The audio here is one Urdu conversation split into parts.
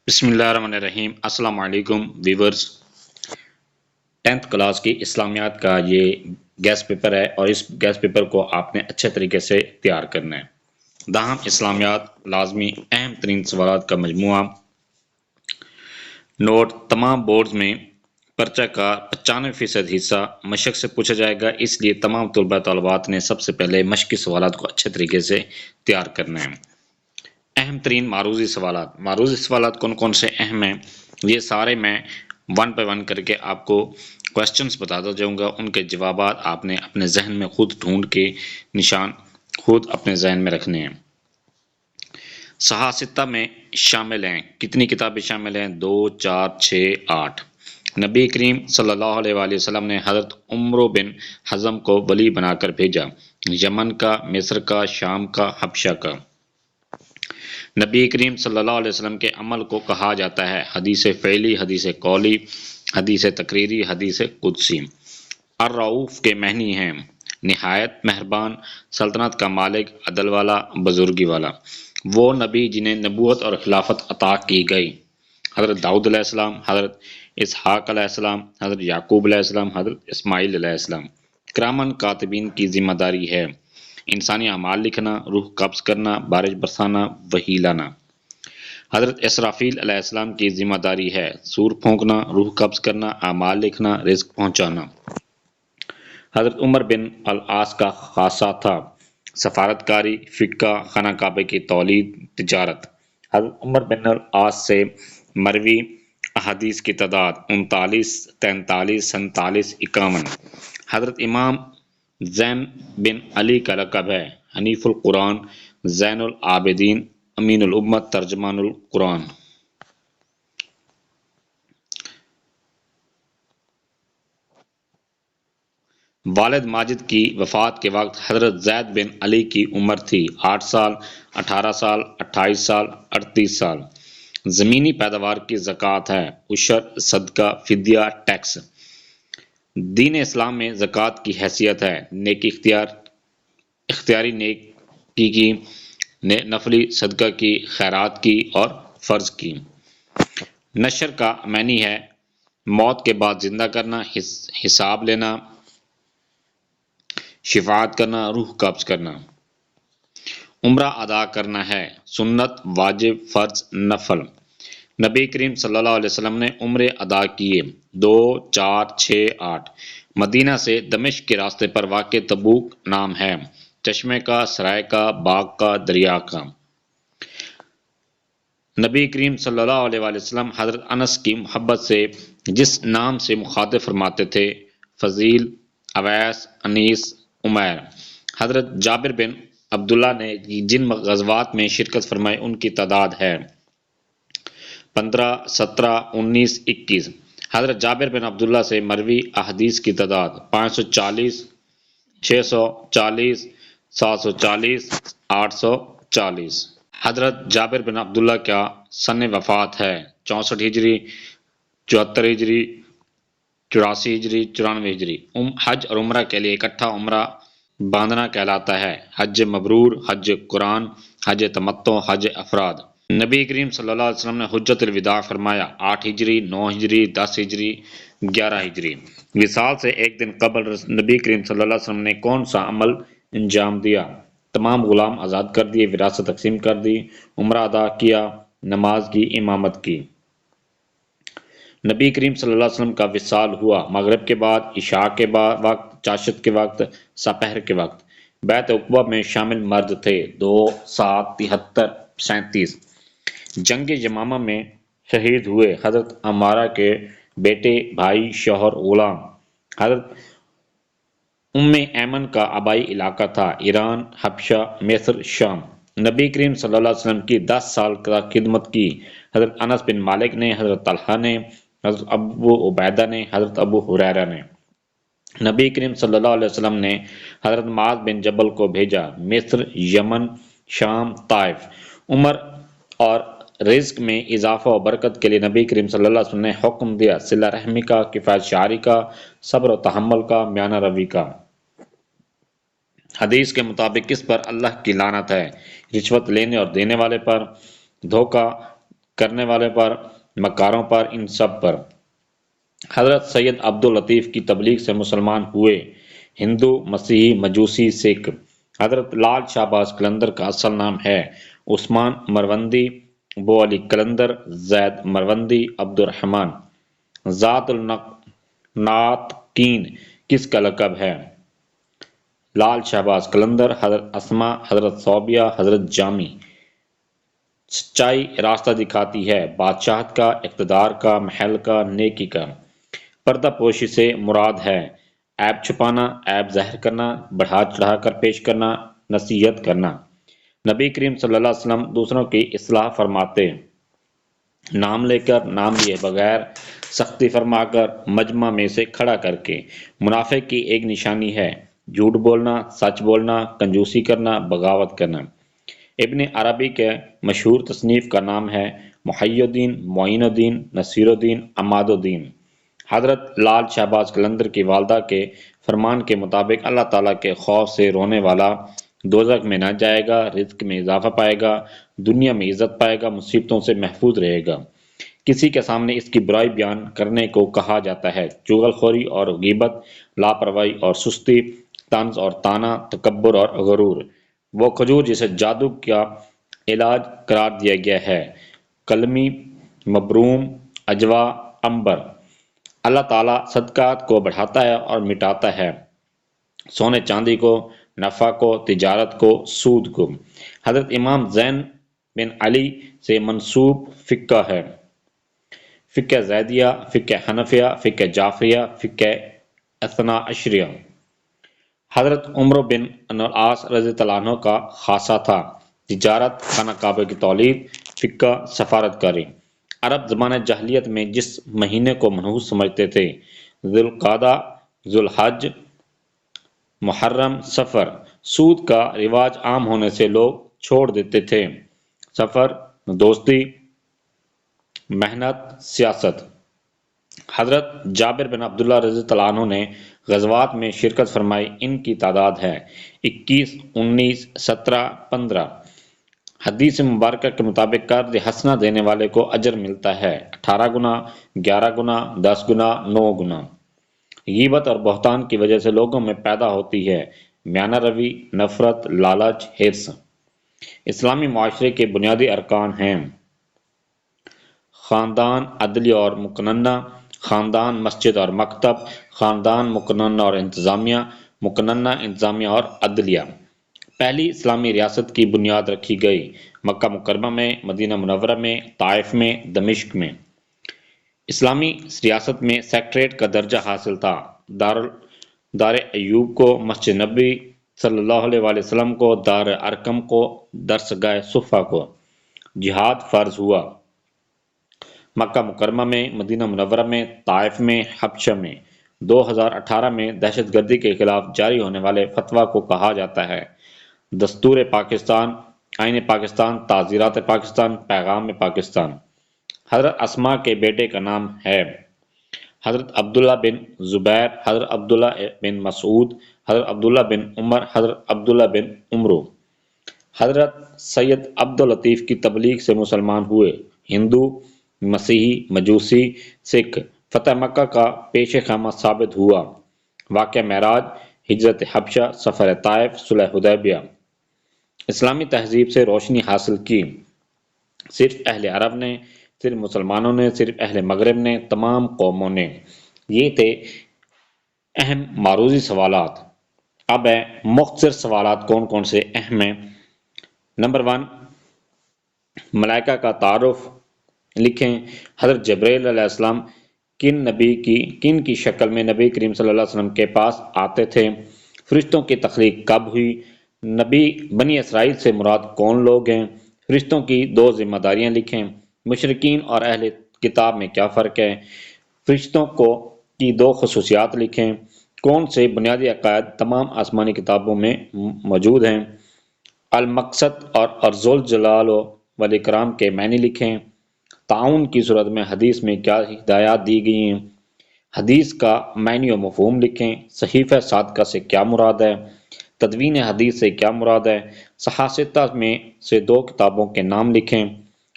بسم اللہ الرحمن الرحیم۔ السلام علیکم ویورز۔ 10th کلاس کی اسلامیات کا یہ گیس پیپر ہے اور اس گیس پیپر کو آپ نے اچھے طریقے سے تیار کرنا ہے۔ تاہم اسلامیات لازمی اہم ترین سوالات کا مجموعہ۔ نوٹ: تمام بورڈز میں پرچہ کا 95% حصہ مشق سے پوچھا جائے گا، اس لیے تمام طلباء طالبات نے سب سے پہلے مشقی سوالات کو اچھے طریقے سے تیار کرنا ہے۔ اہم ترین معروضی سوالات کون کون سے اہم ہیں، یہ سارے میں 1 by 1 کر کے آپ کو کوشچنز بتاتا جاؤں گا۔ ان کے جوابات آپ نے اپنے ذہن میں خود ڈھونڈ کے نشان خود اپنے ذہن میں رکھنے ہیں۔ صحاح ستہ میں شامل ہیں، کتنی کتابیں شامل ہیں؟ 2، 4، 6، 8۔ نبی کریم صلی اللہ علیہ وآلہ وسلم نے حضرت عمرو بن حزم کو ولی بنا کر بھیجا، یمن کا، مصر کا، شام کا، حبشہ کا۔ نبی کریم صلی اللہ علیہ وسلم کے عمل کو کہا جاتا ہے حدیث فعلی، حدیث قولی، حدیث تقریری، حدیث قدسی۔ الرؤوف کے معنی ہیں نہایت مہربان، سلطنت کا مالک، عدل والا، بزرگی والا۔ وہ نبی جنہیں نبوت اور خلافت عطا کی گئی، حضرت داؤد علیہ السلام، حضرت اسحاق علیہ السلام، حضرت یعقوب علیہ السلام، حضرت اسماعیل علیہ السلام۔ کرامن کاتبین کی ذمہ داری ہے انسانی اعمال لکھنا، روح قبض کرنا، بارش برسانا، وحی لانا۔ حضرت اسرافیل علیہ السلام کی ذمہ داری ہے سور پھونکنا، روح قبض کرنا، اعمال لکھنا، رزق پہنچانا۔ حضرت عمر بن العاص کا خاصہ تھا سفارت کاری، فقہ، خانہ کعبہ کی تولید، تجارت۔ حضرت عمر بن العاص سے مروی احادیث کی تعداد 39، 43، 47، 51۔ حضرت امام زین بن علی کا لقب ہے حنیف القرآن، زین العابدین، امین الامت، ترجمان القرآن۔ والد ماجد کی وفات کے وقت حضرت زید بن علی کی عمر تھی 8 سال، 18 سال، 28 سال، 38 سال۔ زمینی پیداوار کی زکوٰۃ ہے عشر، صدقہ، فدیہ، ٹیکس۔ دین اسلام میں زکوٰۃ کی حیثیت ہے نیکی اختیاری نیکی کی، نفلی صدقہ کی، خیرات کی اور فرض کی۔ نشر کا معنی ہے موت کے بعد زندہ کرنا، حساب لینا، شفاعت کرنا، روح قبض کرنا۔ عمرہ ادا کرنا ہے سنت، واجب، فرض، نفل۔ نبی کریم صلی اللہ علیہ وسلم نے عمرے ادا کیے 2، 4، 6، 8۔ مدینہ سے دمشق کے راستے پر واقع تبوک نام ہے چشمے کا، سرائے کا، باغ کا، دریا کا۔ نبی کریم صلی اللہ علیہ وآلہ وسلم حضرت انس کی محبت سے جس نام سے مخاطب فرماتے تھے، فضیل، اویس، انیس، عمیر۔ حضرت جابر بن عبداللہ نے جن غزوات میں شرکت فرمائی ان کی تعداد ہے 15، 17، 19، 21۔ حضرت جابر بن عبداللہ سے مروی احادیث کی تعداد 540، 640، 740، 840۔ حضرت جابر بن عبداللہ کا سن وفات ہے 64 ہجری، 74 ہجری، 84 ہجری، 94 ہجری۔ حج اور عمرہ کے لیے اکٹھا عمرہ باندھنا کہلاتا ہے حج مبرور، حج قرآن، حج تمتع، حج افراد۔ نبی کریم صلی اللہ علیہ وسلم نے حجۃ الوداع فرمایا 8 ہجری، 9 ہجری، 10 ہجری، 11 ہجری۔ وصال سے ایک دن قبل نبی کریم صلی اللہ علیہ وسلم نے کون سا عمل انجام دیا؟ تمام غلام آزاد کر دیے، وراثت تقسیم کر دی، عمرہ ادا کیا، نماز کی، امامت کی۔ نبی کریم صلی اللہ علیہ وسلم کا وصال ہوا مغرب کے بعد، عشاء کے وقت، چاشت کے وقت، سپہر کے وقت۔ بیعت عقبہ میں شامل مرد تھے 2، 7، 73، 37۔ جنگ یمامہ میں شہید ہوئے حضرت عمارہ کے بیٹے، بھائی، شوہر، غلام۔ حضرت ام ایمن کا آبائی علاقہ تھا ایران، حبشہ، مصر، شام۔ نبی کریم صلی اللہ علیہ وسلم کی 10 سال کا خدمت کی حضرت انس بن مالک نے، حضرت طلحہ نے، حضرت ابو عبیدہ نے، حضرت ابو ہریرہ نے۔ نبی کریم صلی اللہ علیہ وسلم نے حضرت معاذ بن جبل کو بھیجا مصر، یمن، شام، طائف۔ عمر اور رزق میں اضافہ و برکت کے لیے نبی کریم صلی اللہ علیہ وسلم نے حکم دیا صلہ رحمی کا، کفایت شعاری کا، صبر و تحمل کا، میانہ روی کا۔ حدیث کے مطابق کس پر اللہ کی لعنت ہے؟ رشوت لینے اور دینے والے پر، دھوکہ کرنے والے پر، مکاروں پر، ان سب پر۔ حضرت سید عبداللطیف کی تبلیغ سے مسلمان ہوئے ہندو، مسیحی، مجوسی، سکھ۔ حضرت لال شہباز قلندر کا اصل نام ہے عثمان مروندی بو علی قلندر زید مروندی عبد الرحمن۔ ذات الناطقین کس کا لقب ہے؟ لال شہباز قلندر، حضرت اسما، حضرت صوبیہ، حضرت جامی۔ سچائی راستہ دکھاتی ہے، بادشاہت کا، اقتدار کا، محل کا، نیکی کا۔ پردہ پوشی سے مراد ہے عیب چھپانا، عیب ظاہر کرنا، بڑھا چڑھا کر پیش کرنا، نصیحت کرنا۔ نبی کریم صلی اللہ علیہ وسلم دوسروں کی اصلاح فرماتے، نام لے کر، نام لیے بغیر، سختی فرما کر، مجمع میں سے کھڑا کر کے۔ منافق کی ایک نشانی ہے جھوٹ بولنا، سچ بولنا، کنجوسی کرنا، بغاوت کرنا۔ ابن عربی کے مشہور تصنیف کا نام ہے محی الدین، معین الدین، نصیر الدین، عماد الدین۔ حضرت لال شہباز قلندر کی والدہ کے فرمان کے مطابق اللہ تعالیٰ کے خوف سے رونے والا دوزخ میں نہ جائے گا، رزق میں اضافہ پائے گا، دنیا میں عزت پائے گا، مصیبتوں سے محفوظ رہے گا۔ کسی کے سامنے اس کی برائی بیان کرنے کو کہا جاتا ہے چغل خوری اور غیبت، لاپرواہی اور سستی، طنز اور طعنہ، تکبر اور غرور۔ وہ کھجور جسے جادو کا علاج قرار دیا گیا ہے، کلمی، مبروم، اجوا، عنبر۔ اللہ تعالیٰ صدقات کو بڑھاتا ہے اور مٹاتا ہے، سونے چاندی کو، نفع کو، تجارت کو، سود کو۔ حضرت امام زین بن علی سے منسوب فقہ ہے، فقہ زیدیہ، فقہ حنفیہ، فقہ جعفریہ، فقہ اثنا عشریہ۔ حضرت عمر بن العاص رضی اللہ عنہ کا خاصہ تھا تجارت، خانہ کعبہ کی تولید، فقہ، سفارت کاری۔ عرب زمان جاہلیت میں جس مہینے کو منحوس سمجھتے تھے، ذوالقعدہ، ذوالحج، محرم، سفر۔ سود کا رواج عام ہونے سے لوگ چھوڑ دیتے تھے۔ سفر، دوستی، محنت، سیاست۔ حضرت جابر بن عبداللہ رضی اللہ عنہ نے غزوات میں شرکت فرمائی، ان کی تعداد ہے 21، 19، 17، 15۔ حدیث مبارکہ کے مطابق قرض حسنہ دینے والے کو اجر ملتا ہے 18 گنا، 11 گنا، 10 گنا، 9 گنا۔ غیبت اور بہتان کی وجہ سے لوگوں میں پیدا ہوتی ہے میانہ روی، نفرت، لالچ، حرص۔ اسلامی معاشرے کے بنیادی ارکان ہیں خاندان، عدلیہ اور مقننہ، خاندان، مسجد اور مکتب، خاندان، مقننہ اور انتظامیہ، مقننہ، انتظامیہ اور عدلیہ۔ پہلی اسلامی ریاست کی بنیاد رکھی گئی مکہ مکرمہ میں، مدینہ منورہ میں، طائف میں، دمشق میں۔ اسلامی ریاست میں سیکٹریٹ کا درجہ حاصل تھا، دار ایوب کو، مسجد نبی صلی اللہ علیہ وآلہ وسلم کو، دار ارقم کو، درسگاہ صفا کو۔ جہاد فرض ہوا مکہ مکرمہ میں، مدینہ منورہ میں، طائف میں، حبشہ میں۔ 2018 میں دہشت گردی کے خلاف جاری ہونے والے فتویٰ کو کہا جاتا ہے دستور پاکستان، آئین پاکستان، تعزیرات پاکستان، پیغام پاکستان۔ حضرت اسما کے بیٹے کا نام ہے حضرت عبداللہ بن زبیر، حضرت عبداللہ بن مسعود، حضرت عبداللہ بن عمر، حضرت عبداللہ بن عمرو۔ حضرت سید عبداللطیف کی تبلیغ سے مسلمان ہوئے ہندو، مسیحی، مجوسی، سکھ۔ فتح مکہ کا پیش خیمہ ثابت ہوا، واقعہ معراج، ہجرت حبشہ، سفر طائف، صلح حدیبیہ۔ اسلامی تہذیب سے روشنی حاصل کی صرف اہل عرب نے، صرف مسلمانوں نے، صرف اہل مغرب نے، تمام قوموں نے۔ یہ تھے اہم معروضی سوالات۔ اب ہے مختصر سوالات کون کون سے اہم ہیں۔ نمبر 1، ملائکہ کا تعارف لکھیں۔ حضرت جبرائیل علیہ السلام کن کی شکل میں نبی کریم صلی اللہ علیہ وسلم کے پاس آتے تھے؟ فرشتوں کی تخلیق کب ہوئی؟ بنی اسرائیل سے مراد کون لوگ ہیں؟ فرشتوں کی 2 ذمہ داریاں لکھیں۔ مشرکین اور اہل کتاب میں کیا فرق ہے؟ فرشتوں کی 2 خصوصیات لکھیں۔ کون سے بنیادی عقائد تمام آسمانی کتابوں میں موجود ہیں؟ المقصد اور ارض الجلال والاکرام کے معنی لکھیں۔ تعاون کی صورت میں حدیث میں کیا ہدایات دی گئی ہیں؟ حدیث کا معنی و مفہوم لکھیں۔ صحیفہ صادقہ سے کیا مراد ہے؟ تدوین حدیث سے کیا مراد ہے؟ صحاح ستہ میں سے 2 کتابوں کے نام لکھیں۔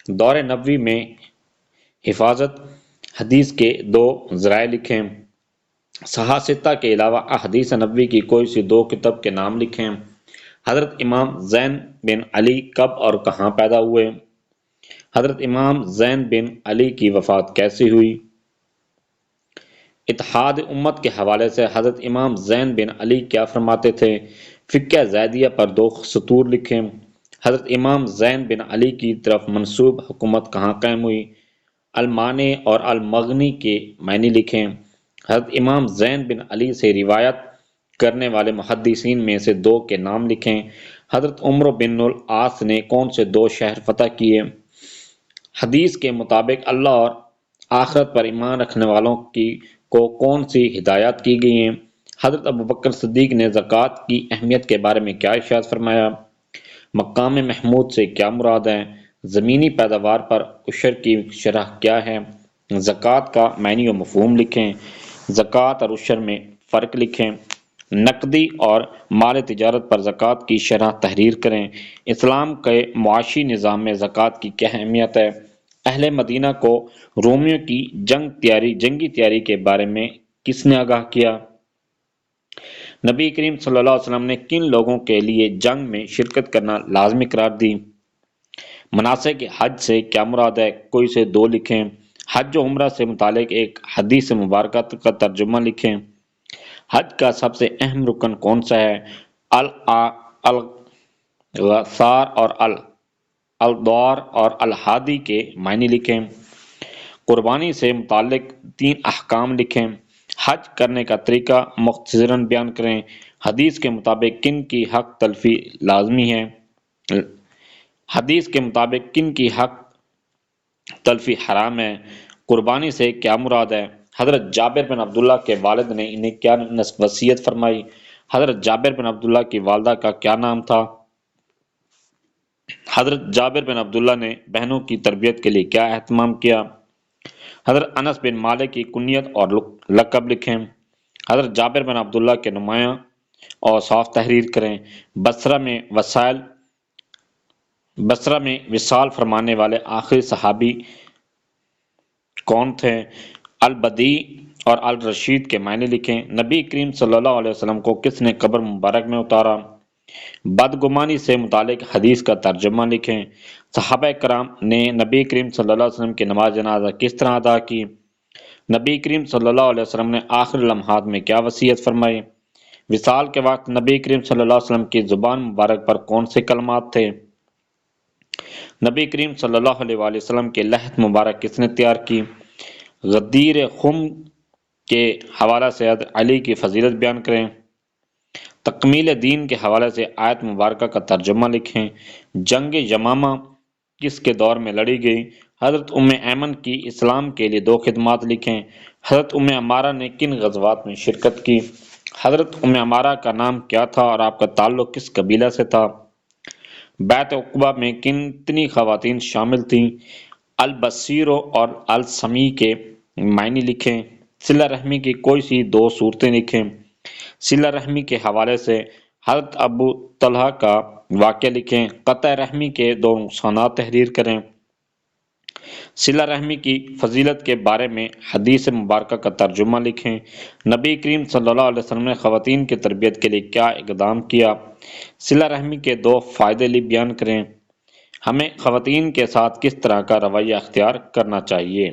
دور نبوی میں حفاظت حدیث کے 2 ذرائع لکھیں۔ صحاح کے علاوہ احادیث نبوی کی کوئی سی 2 کتب کے نام لکھیں۔ حضرت امام زین بن علی کب اور کہاں پیدا ہوئے؟ حضرت امام زین بن علی کی وفات کیسی ہوئی؟ اتحاد امت کے حوالے سے حضرت امام زین بن علی کیا فرماتے تھے؟ فقہ زیدیہ پر 2 سطور لکھیں۔ حضرت امام زین بن علی کی طرف منسوب حکومت کہاں قائم ہوئی؟ المانع اور المغنی کے معنی لکھیں۔ حضرت امام زین بن علی سے روایت کرنے والے محدثین میں سے 2 کے نام لکھیں۔ حضرت عمرو بن العاص نے کون سے 2 شہر فتح کیے؟ حدیث کے مطابق اللہ اور آخرت پر ایمان رکھنے والوں کو کون سی ہدایات کی گئی ہیں؟ حضرت ابوبکر صدیق نے زکوٰۃ کی اہمیت کے بارے میں کیا ارشاد فرمایا؟ مقام محمود سے کیا مراد ہے؟ زمینی پیداوار پر عشر کی شرح کیا ہے؟ زکوٰۃ کا معنی و مفہوم لکھیں۔ زکوٰۃ اور عشر میں فرق لکھیں۔ نقدی اور مال تجارت پر زکوٰۃ کی شرح تحریر کریں۔ اسلام کے معاشی نظام میں زکوٰۃ کی کیا اہمیت ہے؟ اہل مدینہ کو رومیوں کی جنگی تیاری کے بارے میں کس نے آگاہ کیا؟ نبی کریم صلی اللہ علیہ وسلم نے کن لوگوں کے لیے جنگ میں شرکت کرنا لازمی قرار دی؟ مناسک حج سے کیا مراد ہے؟ کوئی سے 2 لکھیں۔ حج و عمرہ سے متعلق ایک حدیث مبارکہ کا ترجمہ لکھیں۔ حج کا سب سے اہم رکن کون سا ہے؟ الغصار اور الدوار اور الحادی کے معنی لکھیں۔ قربانی سے متعلق 3 احکام لکھیں۔ حج کرنے کا طریقہ مختصراً بیان کریں۔ حدیث کے مطابق کن کی حق تلفی لازمی ہے؟ حدیث کے مطابق کن کی حق تلفی حرام ہے؟ قربانی سے کیا مراد ہے؟ حضرت جابر بن عبداللہ کے والد نے انہیں کیا وصیت فرمائی؟ حضرت جابر بن عبداللہ کی والدہ کا کیا نام تھا؟ حضرت جابر بن عبداللہ نے بہنوں کی تربیت کے لیے کیا اہتمام کیا؟ حضرت انس بن مالک کی کنیت اور لقب لکھیں۔ حضرت جابر بن عبداللہ کے نمایاں اوصاف تحریر کریں۔ بصرہ میں وصال فرمانے والے آخری صحابی کون تھے؟ البدی اور الرشید کے معنی لکھیں۔ نبی کریم صلی اللہ علیہ وسلم کو کس نے قبر مبارک میں اتارا؟ بدگمانی سے متعلق حدیث کا ترجمہ لکھیں۔ صحابہ کرام نے نبی کریم صلی اللہ علیہ وسلم کی نماز جنازہ کس طرح ادا کی؟ نبی کریم صلی اللہ علیہ وسلم نے آخری لمحات میں کیا وصیت فرمائی؟ وصال کے وقت نبی کریم صلی اللہ علیہ وسلم کی زبان مبارک پر کون سے کلمات تھے؟ نبی کریم صلی اللہ علیہ وسلم کے لحد مبارک کس نے تیار کی؟ غدیر خم کے حوالہ سے حضرت علی کی فضیلت بیان کریں۔ تکمیل دین کے حوالے سے آیت مبارکہ کا ترجمہ لکھیں۔ جنگ یمامہ کس کے دور میں لڑی گئی؟ حضرت ام ایمن کی اسلام کے لیے 2 خدمات لکھیں۔ حضرت ام عمارہ نے کن غزوات میں شرکت کی؟ حضرت ام عمارہ کا نام کیا تھا اور آپ کا تعلق کس قبیلہ سے تھا؟ بیعت عقبہ میں کتنی خواتین شامل تھیں؟ البصیر اور السمیع کے معنی لکھیں۔ صلہ رحمی کی کوئی سی 2 صورتیں لکھیں۔ صلہ رحمی کے حوالے سے حضرت ابو طلحہ کا واقعہ لکھیں۔ قطع رحمی کے 2 نقصانات تحریر کریں۔ صلہ رحمی کی فضیلت کے بارے میں حدیث مبارکہ کا ترجمہ لکھیں۔ نبی کریم صلی اللہ علیہ وسلم نے خواتین کی تربیت کے لیے کیا اقدام کیا؟ صلہ رحمی کے 2 فائدے بیان کریں۔ ہمیں خواتین کے ساتھ کس طرح کا رویہ اختیار کرنا چاہیے؟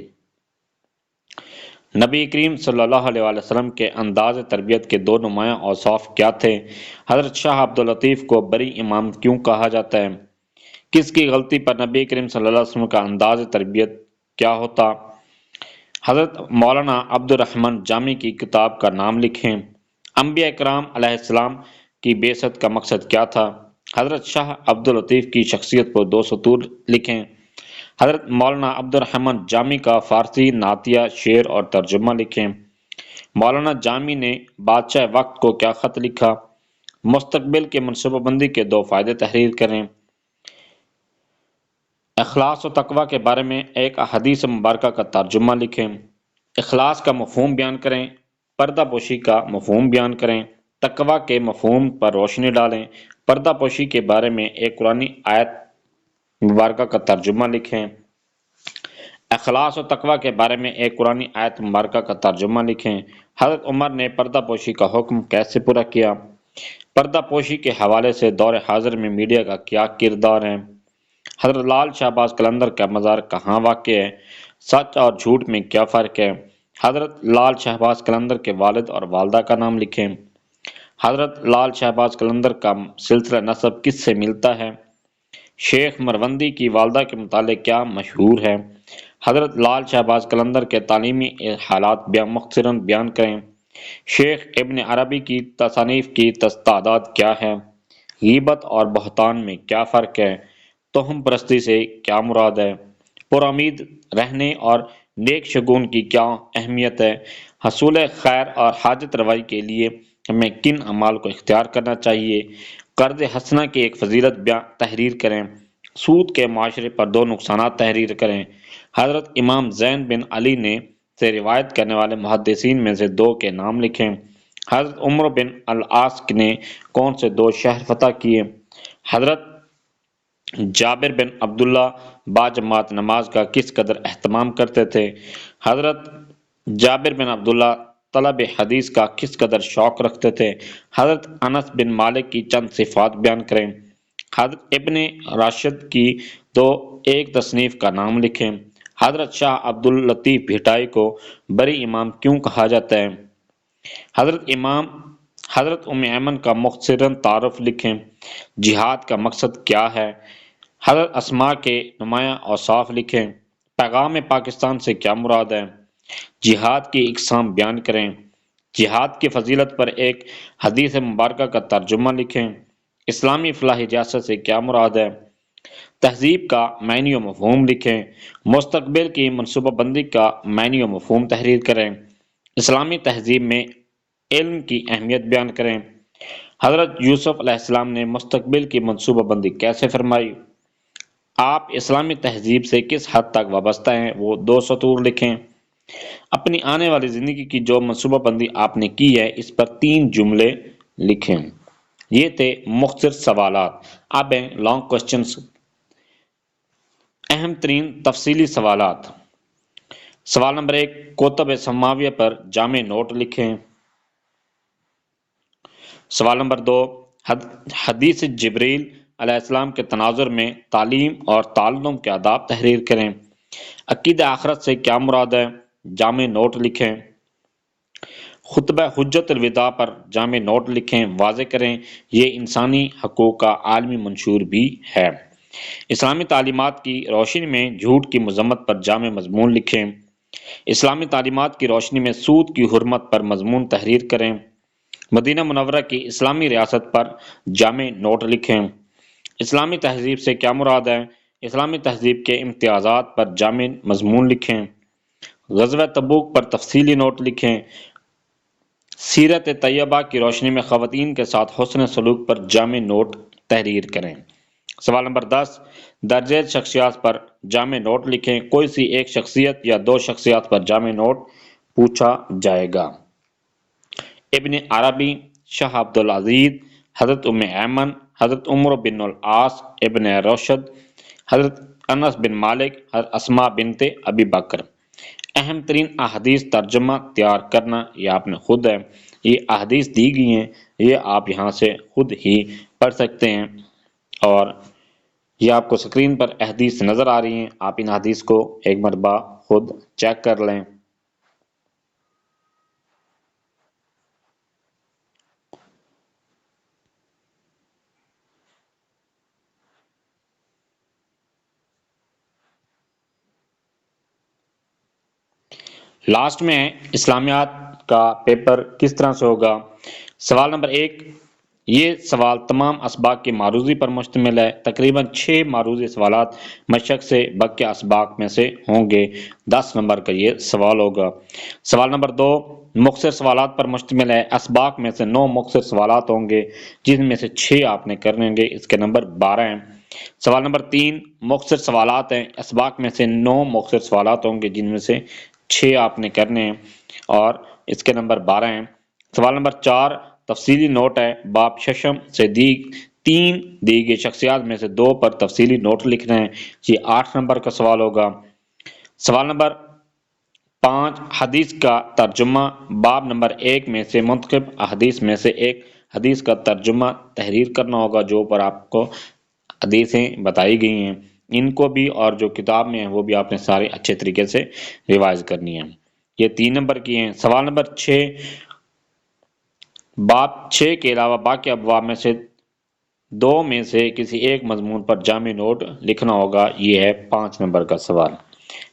نبی کریم صلی اللہ علیہ وسلم کے انداز تربیت کے 2 نمایاں اوصاف کیا تھے؟ حضرت شاہ عبداللطیف کو بری امام کیوں کہا جاتا ہے؟ کس کی غلطی پر نبی کریم صلی اللہ علیہ وسلم کا انداز تربیت کیا ہوتا؟ حضرت مولانا عبد الرحمن جامی کی کتاب کا نام لکھیں۔ انبیاء کرام علیہ السلام کی بعثت کا مقصد کیا تھا؟ حضرت شاہ عبداللطیف کی شخصیت پر 2 سطور لکھیں۔ حضرت مولانا عبد الرحمن جامی کا فارسی نعتیہ شعر اور ترجمہ لکھیں۔ مولانا جامی نے بادشاہ وقت کو کیا خط لکھا؟ مستقبل کے منصوبہ بندی کے 2 فائدے تحریر کریں۔ اخلاص و تقوی کے بارے میں ایک حدیث مبارکہ کا ترجمہ لکھیں۔ اخلاص کا مفہوم بیان کریں۔ پردہ پوشی کا مفہوم بیان کریں۔ تقوی کے مفہوم پر روشنی ڈالیں۔ پردہ پوشی کے بارے میں ایک قرآنی آیت مبارکہ کا ترجمہ لکھیں۔ اخلاص و تقوی کے بارے میں ایک قرآنی آیت مبارکہ کا ترجمہ لکھیں۔ حضرت عمر نے پردہ پوشی کا حکم کیسے پورا کیا؟ پردہ پوشی کے حوالے سے دور حاضر میں میڈیا کا کیا کردار ہے؟ حضرت لال شہباز قلندر کا مزار کہاں واقع ہے؟ سچ اور جھوٹ میں کیا فرق ہے؟ حضرت لال شہباز قلندر کے والد اور والدہ کا نام لکھیں۔ حضرت لال شہباز قلندر کا سلسلہ نسب کس سے ملتا ہے؟ شیخ مروندی کی والدہ کے متعلق کیا مشہور ہے؟ حضرت لال شہباز قلندر کے تعلیمی حالات مختصراً بیان کریں۔ شیخ ابن عربی کی تصانیف کی تعداد کیا ہے؟ غیبت اور بہتان میں کیا فرق ہے؟ توہم پرستی سے کیا مراد ہے؟ پرامید رہنے اور نیک شگون کی کیا اہمیت ہے؟ حصول خیر اور حاجت روائی کے لیے ہمیں کن اعمال کو اختیار کرنا چاہیے؟ قرض حسنہ کی ایک فضیلت تحریر کریں۔ سود کے معاشرے پر دو نقصانات تحریر کریں۔ حضرت امام زین بن علی نے سے روایت کرنے والے محدثین میں سے دو کے نام لکھیں۔ حضرت عمر بن العاص نے کون سے دو شہر فتح کیے؟ حضرت جابر بن عبداللہ باجماعت نماز کا کس قدر اہتمام کرتے تھے؟ حضرت جابر بن عبداللہ طلب حدیث کا کس قدر شوق رکھتے تھے؟ حضرت انس بن مالک کی چند صفات بیان کریں۔ حضرت ابن راشد کی ایک تصنیف کا نام لکھیں۔ حضرت شاہ عبد اللطیف بھٹائی کو بری امام کیوں کہا جاتا ہے؟ حضرت ام ایمن کا مختصراً تعارف لکھیں۔ جہاد کا مقصد کیا ہے؟ حضرت اسماء کے نمایاں اوصاف لکھیں۔ پیغام پاکستان سے کیا مراد ہے؟ جہاد کی اقسام بیان کریں۔ جہاد کی فضیلت پر ایک حدیث مبارکہ کا ترجمہ لکھیں۔ اسلامی فلاحی ریاست سے کیا مراد ہے؟ تہذیب کا معنی و مفہوم لکھیں۔ مستقبل کی منصوبہ بندی کا معنی و مفہوم تحریر کریں۔ اسلامی تہذیب میں علم کی اہمیت بیان کریں۔ حضرت یوسف علیہ السلام نے مستقبل کی منصوبہ بندی کیسے فرمائی؟ آپ اسلامی تہذیب سے کس حد تک وابستہ ہیں؟ وہ 2 سطور لکھیں۔ اپنی آنے والی زندگی کی جو منصوبہ بندی آپ نے کی ہے اس پر 3 جملے لکھیں۔ یہ تھے مختصر سوالات۔ اب ہیں لانگ کوسچنز۔ اہم ترین تفصیلی سوالات۔ سوال نمبر 1، کتب سماویہ پر جامع نوٹ لکھیں۔ سوال نمبر 2، حدیث جبریل علیہ السلام کے تناظر میں تعلیم اور تعلم کے آداب تحریر کریں۔ عقیدہ آخرت سے کیا مراد ہے؟ جامع نوٹ لکھیں۔ خطبہ حجت الوداع پر جامع نوٹ لکھیں، واضح کریں یہ انسانی حقوق کا عالمی منشور بھی ہے۔ اسلامی تعلیمات کی روشنی میں جھوٹ کی مذمت پر جامع مضمون لکھیں۔ اسلامی تعلیمات کی روشنی میں سود کی حرمت پر مضمون تحریر کریں۔ مدینہ منورہ کی اسلامی ریاست پر جامع نوٹ لکھیں۔ اسلامی تہذیب سے کیا مراد ہے؟ اسلامی تہذیب کے امتیازات پر جامع مضمون لکھیں۔ غزوہ تبوک پر تفصیلی نوٹ لکھیں۔ سیرت طیبہ کی روشنی میں خواتین کے ساتھ حسن سلوک پر جامع نوٹ تحریر کریں۔ سوال نمبر 10، درجہ شخصیات پر جامع نوٹ لکھیں۔ کوئی سی ایک شخصیت یا 2 شخصیات پر جامع نوٹ پوچھا جائے گا۔ ابن عربی، شاہ عبد العزیز، حضرت ام ایمن، حضرت عمر بن العاص، ابن رشد، حضرت انس بن مالک، حضرت اسماء بنت ابی بکر۔ اہم ترین احادیث ترجمہ تیار کرنا یہ آپ نے خود ہے۔ یہ احادیث دی گئی ہیں، یہ آپ یہاں سے خود ہی پڑھ سکتے ہیں، اور یہ آپ کو سکرین پر احادیث نظر آ رہی ہیں، آپ ان احادیث کو ایک مرتبہ خود چیک کر لیں۔ لاسٹ میں اسلامیات کا پیپر کس طرح سے ہوگا۔ سوال نمبر 1، یہ سوال تمام اسباق کی معروضی پر مشتمل ہے۔ تقریباً 6 معروضی سوالات مشق سے بقیہ اسباق میں سے ہوں گے۔ 10 نمبر کا یہ سوال ہوگا۔ سوال نمبر 2، مختصر سوالات پر مشتمل ہے۔ اسباق میں سے 9 مختصر سوالات ہوں گے جن میں سے 6 آپ نے کرنے ہوں گے، اس کے نمبر 12 ہیں۔ سوال نمبر 3، مختصر سوالات ہیں، اسباق میں سے 9 مختصر سوالات ہوں گے جن میں سے 6 آپ نے کرنے ہیں اور اس کے نمبر 12 ہیں۔ سوال نمبر 4، تفصیلی نوٹ ہے، باب ششم سے 3 دی گئی شخصیات میں سے 2 پر تفصیلی نوٹ لکھنا ہے، یہ 8 نمبر کا سوال ہوگا۔ سوال نمبر 5 حدیث کا ترجمہ باب نمبر 1 میں سے منتخب احادیث میں سے ایک حدیث کا ترجمہ تحریر کرنا ہوگا جو پر آپ کو حدیثیں بتائی گئی ہیں ان کو بھی اور جو کتاب میں ہیں وہ بھی آپ نے سارے اچھے طریقے سے ریوائز کرنی ہے یہ 3 نمبر کی ہیں سوال نمبر 6 باب 6 کے علاوہ باقی ابواب میں سے 2 میں سے کسی ایک مضمون پر جامع نوٹ لکھنا ہوگا یہ ہے 5 نمبر کا سوال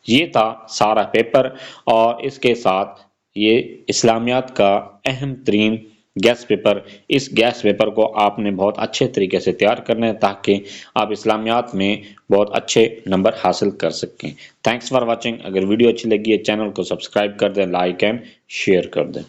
یہ تھا سارا پیپر اور اس کے ساتھ یہ اسلامیات کا اہم ترین گیس پیپر اس گیس پیپر کو آپ نے بہت اچھے طریقے سے تیار کرنا ہے تاکہ آپ اسلامیات میں بہت اچھے نمبر حاصل کر سکیں تھینکس فار واچنگ اگر ویڈیو اچھی لگی ہے چینل کو سبسکرائب کر دیں لائک اینڈ شیئر کر دیں